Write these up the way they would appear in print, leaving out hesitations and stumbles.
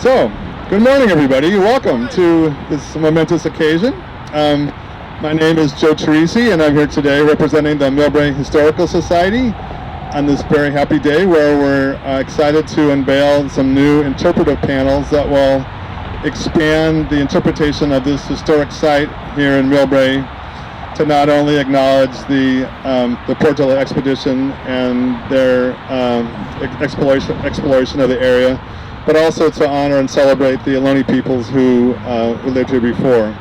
So, good morning, everybody. Welcome to this momentous occasion. My name is Joe Teresi, and I'm here today representing the Millbrae Historical Society on this very happy day where we're excited to unveil some new interpretive panels that will expand the interpretation of this historic site here in Millbrae to not only acknowledge the Portola expedition and their exploration of the area, but also to honor and celebrate the Ohlone peoples who lived here before.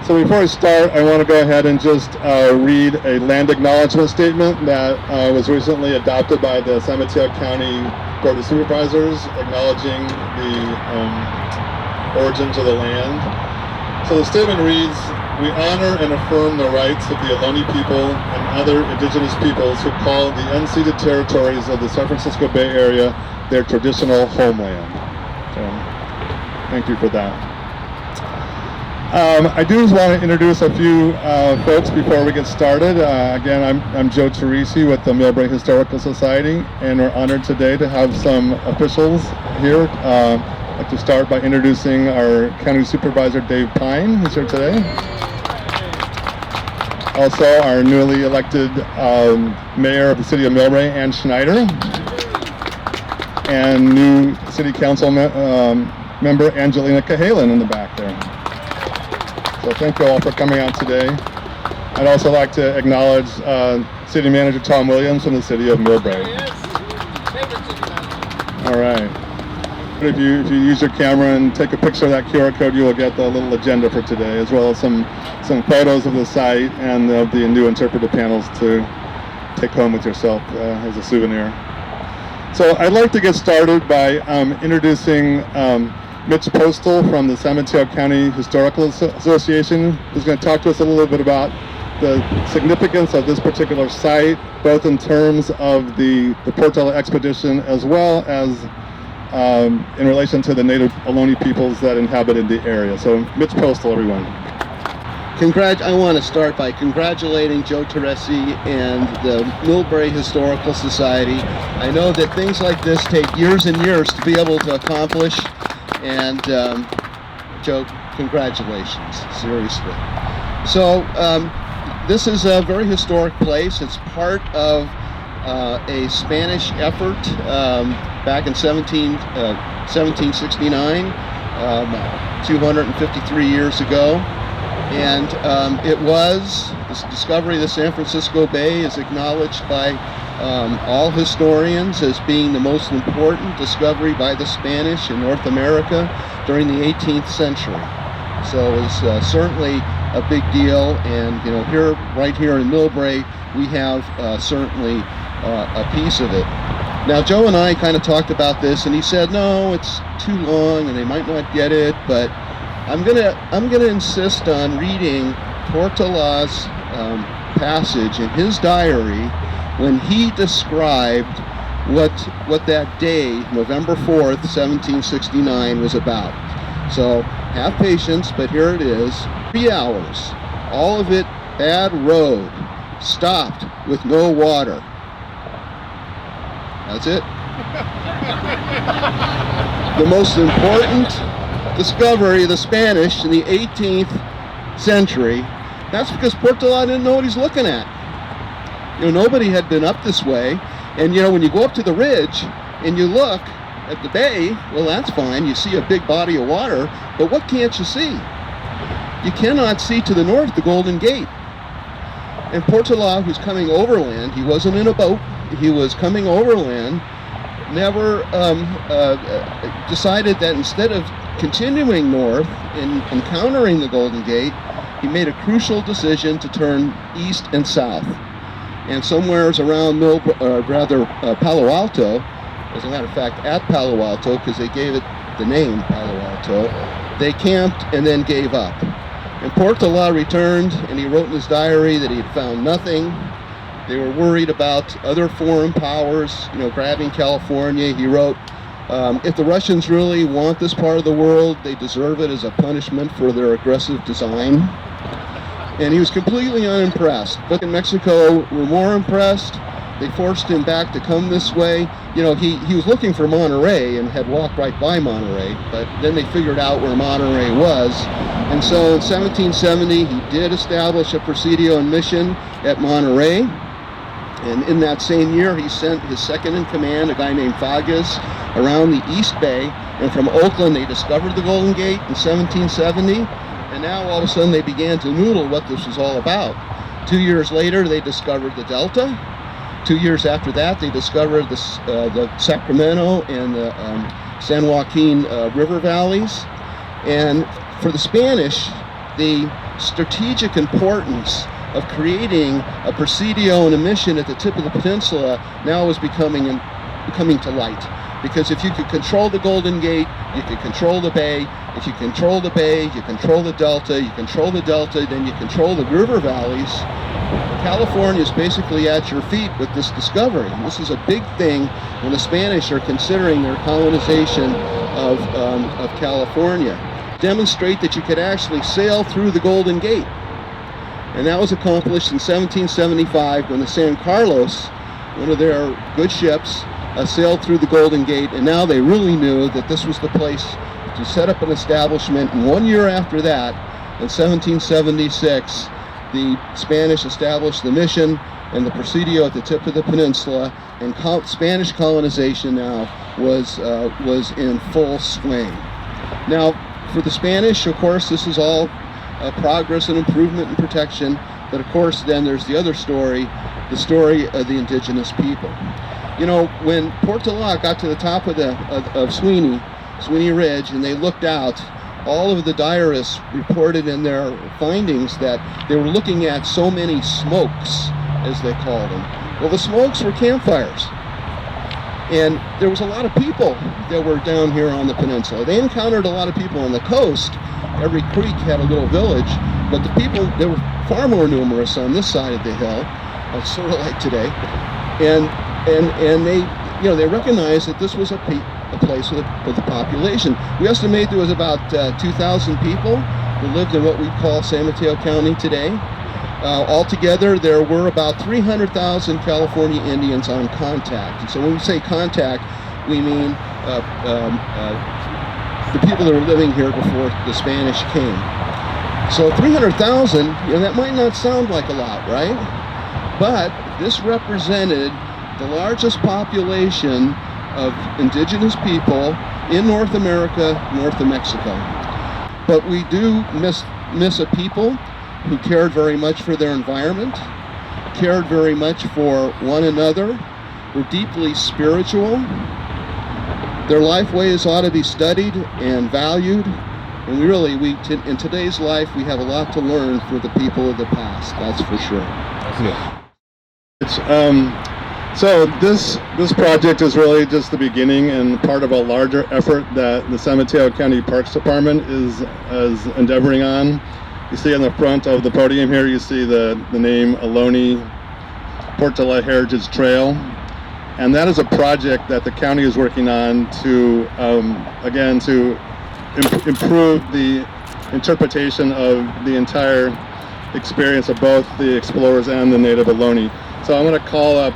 So before I start, I want to go ahead and just read a land acknowledgement statement that was recently adopted by the San Mateo County Board of Supervisors, acknowledging the origins of the land. So the statement reads, "We honor and affirm the rights of the Ohlone people and other indigenous peoples who call the unceded territories of the San Francisco Bay Area their traditional homeland." So, thank you for that. I do just want to introduce a few folks before we get started. Again, I'm Joe Teresi with the Millbrae Historical Society, and we're honored today to have some officials here. I'd like to start by introducing our County Supervisor Dave Pine, who's here today. Also, our newly elected Mayor of the City of Millbrae, Ann Schneider, and new City Council member Angelina Cahalan in the back there. So thank you all for coming out today. I'd also like to acknowledge City Manager Tom Williams from the City of Millbrae. All right. If you use your camera and take a picture of that QR code, you will get the little agenda for today, as well as some photos of the site and of the new interpretive panels to take home with yourself as a souvenir. So I'd like to get started by introducing Mitch Postal from the San Mateo County Historical Association, who's going to talk to us a little bit about the significance of this particular site, both in terms of the Portola expedition as well as in relation to the native Ohlone peoples that inhabited the area. So Mitch Postal, everyone. I want to start by congratulating Joe Teresi and the Millbrae Historical Society. I know that things like this take years and years to be able to accomplish, and Joe, congratulations, seriously. So this is a very historic place. It's part of a Spanish effort back in 1769, 253 years ago. And this discovery of the San Francisco Bay is acknowledged by all historians as being the most important discovery by the Spanish in North America during the 18th century. So it was certainly a big deal, and right here in Millbrae, we have certainly a piece of it. Now, Joe and I kind of talked about this, and he said, no, it's too long, and they might not get it, but I'm gonna insist on reading Portola's passage in his diary when he described what that day, November 4th, 1769, was about. So have patience, but here it is. 3 hours, all of it bad road, stopped with no water. That's it. The most important discovery of the Spanish in the 18th century. That's because Portola didn't know what he's looking at. Nobody had been up this way, and when you go up to the ridge and you look at the bay, well, that's fine, you see a big body of water, but what can't you see? You cannot see to the north the Golden Gate. And Portola, who's coming overland, he wasn't in a boat, he was coming overland, never decided that instead of continuing north and encountering the Golden Gate, he made a crucial decision to turn east and south. And somewheres around Palo Alto, as a matter of fact, at Palo Alto, because they gave it the name Palo Alto, they camped and then gave up. And Portola returned, and he wrote in his diary that he had found nothing. They were worried about other foreign powers, grabbing California. He wrote, if the Russians really want this part of the world, they deserve it as a punishment for their aggressive design. And he was completely unimpressed. But in Mexico, were more impressed. They forced him back to come this way. You know, he was looking for Monterey and had walked right by Monterey, but then they figured out where Monterey was. And so in 1770, he did establish a Presidio and mission at Monterey. And in that same year, he sent his second in command, a guy named Fages, around the East Bay. And from Oakland, they discovered the Golden Gate in 1770. And now all of a sudden they began to noodle what this was all about. 2 years later, they discovered the Delta. 2 years after that, they discovered the Sacramento and the San Joaquin river valleys. And for the Spanish, the strategic importance of creating a Presidio and a mission at the tip of the peninsula now was becoming to light. Because if you could control the Golden Gate, you could control the bay. If you control the bay, you control the Delta. You control the Delta, then you control the river valleys. California is basically at your feet with this discovery. This is a big thing when the Spanish are considering their colonization of California. Demonstrate that you could actually sail through the Golden Gate. And that was accomplished in 1775 when the San Carlos, one of their good ships, sailed through the Golden Gate, and now they really knew that this was the place to set up an establishment. And 1 year after that, in 1776, the Spanish established the mission and the Presidio at the tip of the peninsula, and Spanish colonization now was in full swing. Now, for the Spanish, of course, this is all progress and improvement and protection, but of course then there's the other story, the story of the indigenous people. You know, when Portola got to the top of Sweeney Ridge, and they looked out, all of the diarists reported in their findings that they were looking at so many smokes, as they called them. Well, the smokes were campfires. And there was a lot of people that were down here on the peninsula. They encountered a lot of people on the coast. Every creek had a little village, but the people, they were far more numerous on this side of the hill, sort of like today. And they, you know, they recognized that this was a place with a population. We estimate there was about 2,000 people who lived in what we call San Mateo County today. Altogether, there were about 300,000 California Indians on contact. And so when we say contact, we mean the people that were living here before the Spanish came. So 300,000, you know, that might not sound like a lot, right? But this represented the largest population of indigenous people in North America, north of Mexico. But we do miss a people who cared very much for their environment, cared very much for one another, were deeply spiritual. Their life ways ought to be studied and valued. And in today's life, we have a lot to learn from the people of the past, that's for sure. So this project is really just the beginning and part of a larger effort that the San Mateo County Parks Department is endeavoring on. You see on the front of the podium here, you see the name Ohlone-Portola Heritage Trail. And that is a project that the county is working on to, again, to improve the interpretation of the entire experience of both the explorers and the native Ohlone. So I'm going to call up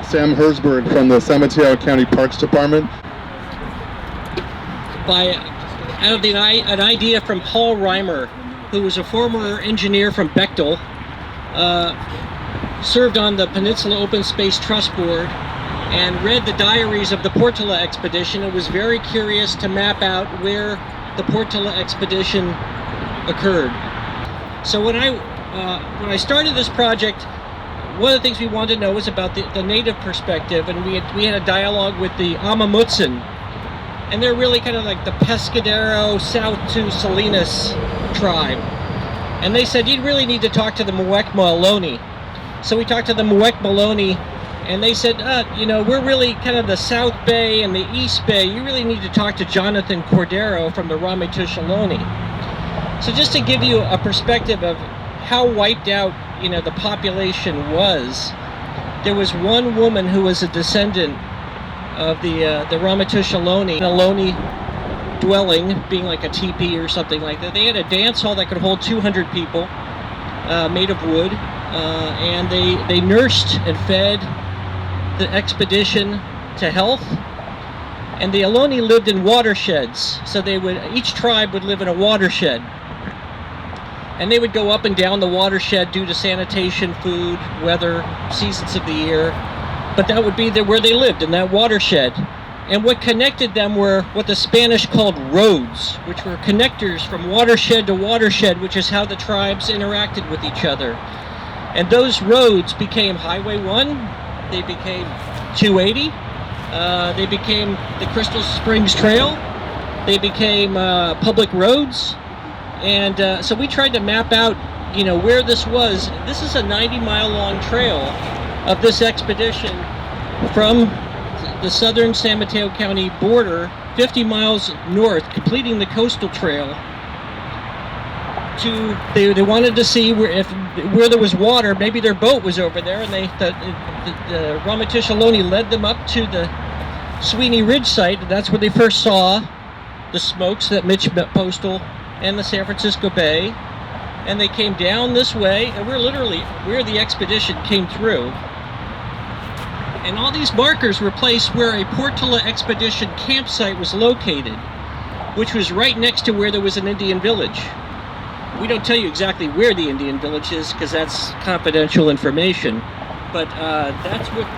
Sam Herzberg from the San Mateo County Parks Department. Out of an idea from Paul Reimer, who was a former engineer from Bechtel, served on the Peninsula Open Space Trust Board, and read the diaries of the Portola expedition and was very curious to map out where the Portola expedition occurred. So when I started this project, one of the things we wanted to know was about the native perspective, and we had a dialogue with the Amamutsan, and they're really kind of like the Pescadero south to Salinas tribe. And they said, you really need to talk to the Muwekma Ohlone. So we talked to the Muwekma Ohlone, and they said, you know, we're really kind of the South Bay and the East Bay. You really need to talk to Jonathan Cordero from the Ramaytush Ohlone. So just to give you a perspective of how wiped out, you know, the population was, there was one woman who was a descendant of the Ramaytush Ohlone, an Ohlone dwelling, being like a teepee or something like that. They had a dance hall that could hold 200 people, made of wood, and they nursed and fed the expedition to health. And the Ohlone lived in watersheds, so each tribe would live in a watershed. And they would go up and down the watershed due to sanitation, food, weather, seasons of the year. But that would be where they lived, in that watershed. And what connected them were what the Spanish called roads, which were connectors from watershed to watershed, which is how the tribes interacted with each other. And those roads became Highway 1, they became 280, they became the Crystal Springs Trail, they became public roads. And so we tried to map out, where this was. This is a 90-mile long trail of this expedition from the southern San Mateo County border, 50 miles north, completing the coastal trail. They wanted to see where there was water. Maybe their boat was over there, and the Ramaytush Ohlone led them up to the Sweeney Ridge site. That's where they first saw the smokes that Mitch Postal and the San Francisco Bay, and they came down this way, and we're literally where the expedition came through. And all these markers were placed where a Portola expedition campsite was located, which was right next to where there was an Indian village. We don't tell you exactly where the Indian village is because that's confidential information, but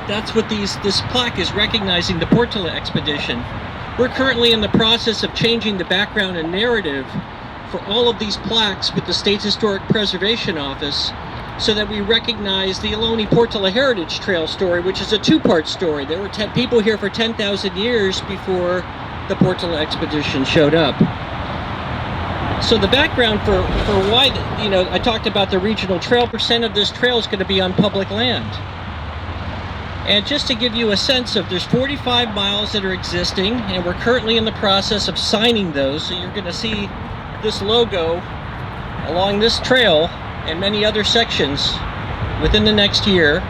that's what this plaque is recognizing, the Portola expedition. We're currently in the process of changing the background and narrative for all of these plaques with the State's Historic Preservation Office so that we recognize the Ohlone-Portola Heritage Trail story, which is a two-part story. There were 10 people here for 10,000 years before the Portola expedition showed up. So the background for why, I talked about the regional trail, percent of this trail is going to be on public land. And just to give you a sense of, there's 45 miles that are existing, and we're currently in the process of signing those, so you're going to see this logo along this trail and many other sections within the next year.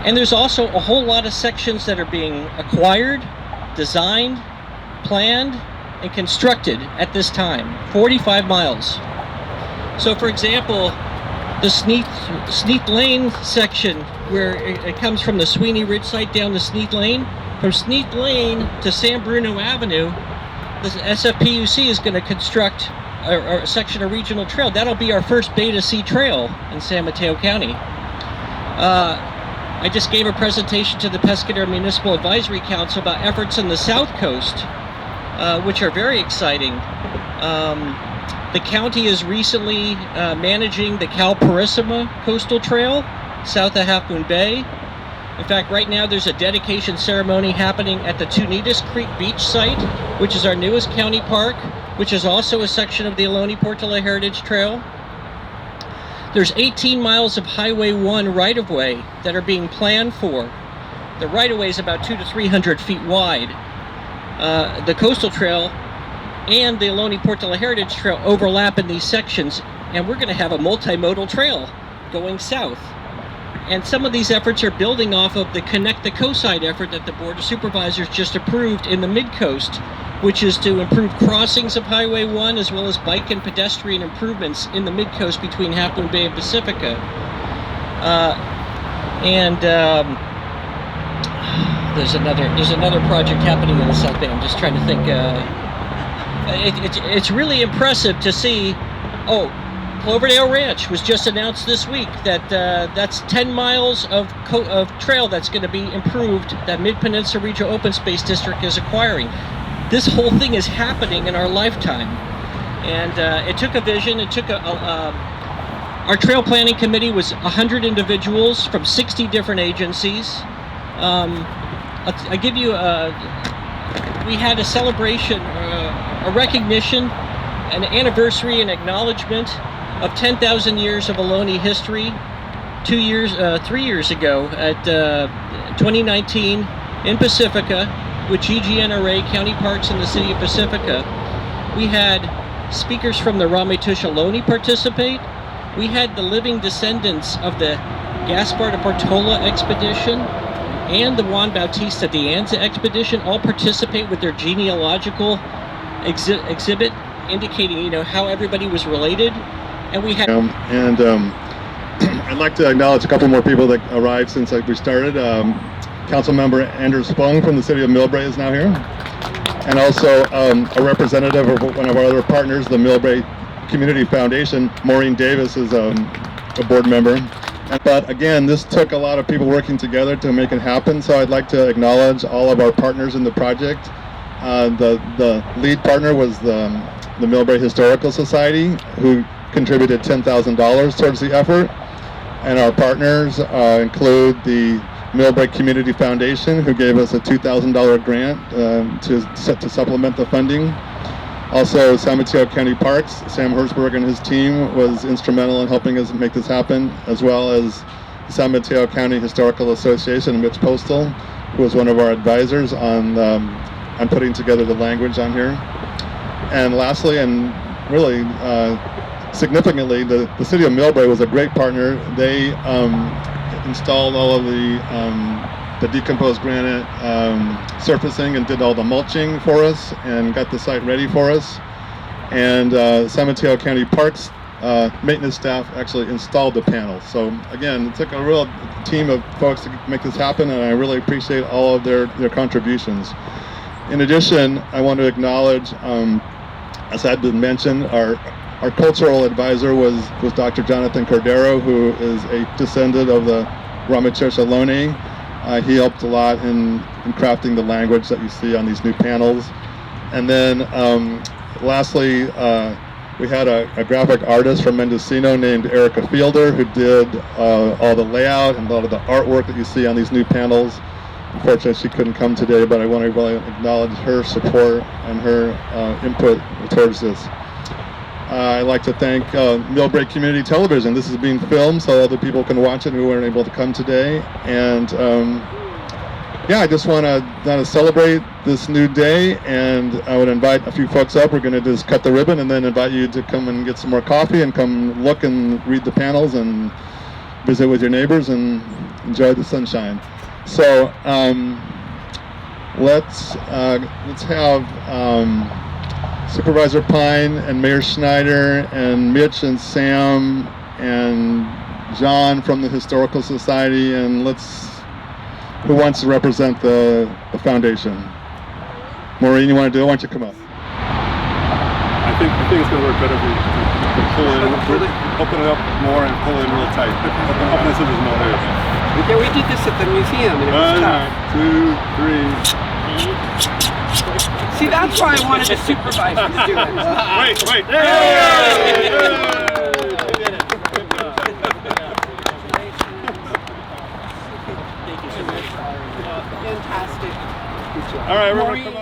And there's also a whole lot of sections that are being acquired, designed, planned, and constructed at this time. 45 miles. So for example, the Sneath Lane section, where it comes from the Sweeney Ridge site down to Sneath Lane, from Sneath Lane to San Bruno Avenue, the SFPUC is going to construct a section of regional trail. That'll be our first Beta C trail in San Mateo County. I just gave a presentation to the Pescadero Municipal Advisory Council about efforts in the South Coast, which are very exciting. The county is recently managing the Cal Purissima Coastal Trail south of Half Moon Bay. In fact, right now there's a dedication ceremony happening at the Tunitas Creek Beach site, which is our newest county park, which is also a section of the Ohlone-Portola Heritage Trail. There's 18 miles of Highway 1 right-of-way that are being planned for. The right-of-way is about 200 to 300 feet wide. The Coastal Trail and the Ohlone-Portola Heritage Trail overlap in these sections, and we're going to have a multimodal trail going south. And some of these efforts are building off of the Connect the Coastside effort that the Board of Supervisors just approved in the Mid-Coast, which is to improve crossings of Highway 1 as well as bike and pedestrian improvements in the Mid-Coast between Half Moon Bay and Pacifica. There's another project happening in the South Bay. I'm just trying to think. It's really impressive to see. Oh, Cloverdale Ranch was just announced this week that that's 10 miles of trail that's going to be improved, that Mid-Peninsula Regional Open Space District is acquiring. This whole thing is happening in our lifetime. And it took a vision, our trail planning committee was 100 individuals from 60 different agencies. I give you we had a celebration, a recognition, an anniversary and acknowledgement of 10,000 years of Ohlone history 3 years ago at 2019 in Pacifica with GGNRA, County Parks in the City of Pacifica. We had speakers from the Ramaytush Ohlone participate. We had the living descendants of the Gaspar de Portola expedition and the Juan Bautista de Anza expedition all participate with their genealogical exhibit indicating, how everybody was related. And we had... I'd like to acknowledge a couple more people that arrived since we started. Councilmember Andrew Spung from the city of Millbrae is now here. And also a representative of one of our other partners, the Millbrae Community Foundation. Maureen Davis is a board member. But again, this took a lot of people working together to make it happen, so I'd like to acknowledge all of our partners in the project. The lead partner was the Millbrae Historical Society, who contributed $10,000 towards the effort. And our partners include the Millbrae Community Foundation, who gave us a $2,000 grant to supplement the funding. Also, San Mateo County Parks, Sam Hertzberg and his team was instrumental in helping us make this happen, as well as the San Mateo County Historical Association, Mitch Postal, who was one of our advisors on putting together the language on here. And lastly, and really significantly, the city of Millbrae was a great partner. They installed all of the decomposed granite surfacing and did all the mulching for us and got the site ready for us. And San Mateo County Parks maintenance staff actually installed the panels. So again, it took a real team of folks to make this happen, and I really appreciate all of their contributions. In addition, I want to acknowledge, as had been mentioned, our cultural advisor was Dr. Jonathan Cordero, who is a descendant of the Ramachurch Ohlone. He helped a lot in crafting the language that you see on these new panels. And then lastly, we had a graphic artist from Mendocino named Erica Fielder, who did all the layout and a lot of the artwork that you see on these new panels. Unfortunately, she couldn't come today, but I want to really acknowledge her support and her input towards this. I'd like to thank Millbrae Community Television. This is being filmed so other people can watch it who weren't able to come today. And yeah, I just want to celebrate this new day, and I would invite a few folks up. We're going to just cut the ribbon and then invite you to come and get some more coffee and come look and read the panels and visit with your neighbors and enjoy the sunshine. So let's have Supervisor Pine and Mayor Schneider and Mitch and Sam and John from the Historical Society, and who wants to represent the foundation? Maureen, you want to do it? Why don't you come up? I think it's going to work better if we pull in, open it up more and pull in real tight. Open this so there's no air. Yeah, we did this at the museum and it was tough. 1, 2, 3. See, that's why I wanted the supervisor to do it. Wait. Fantastic. All right, everyone. Maureen,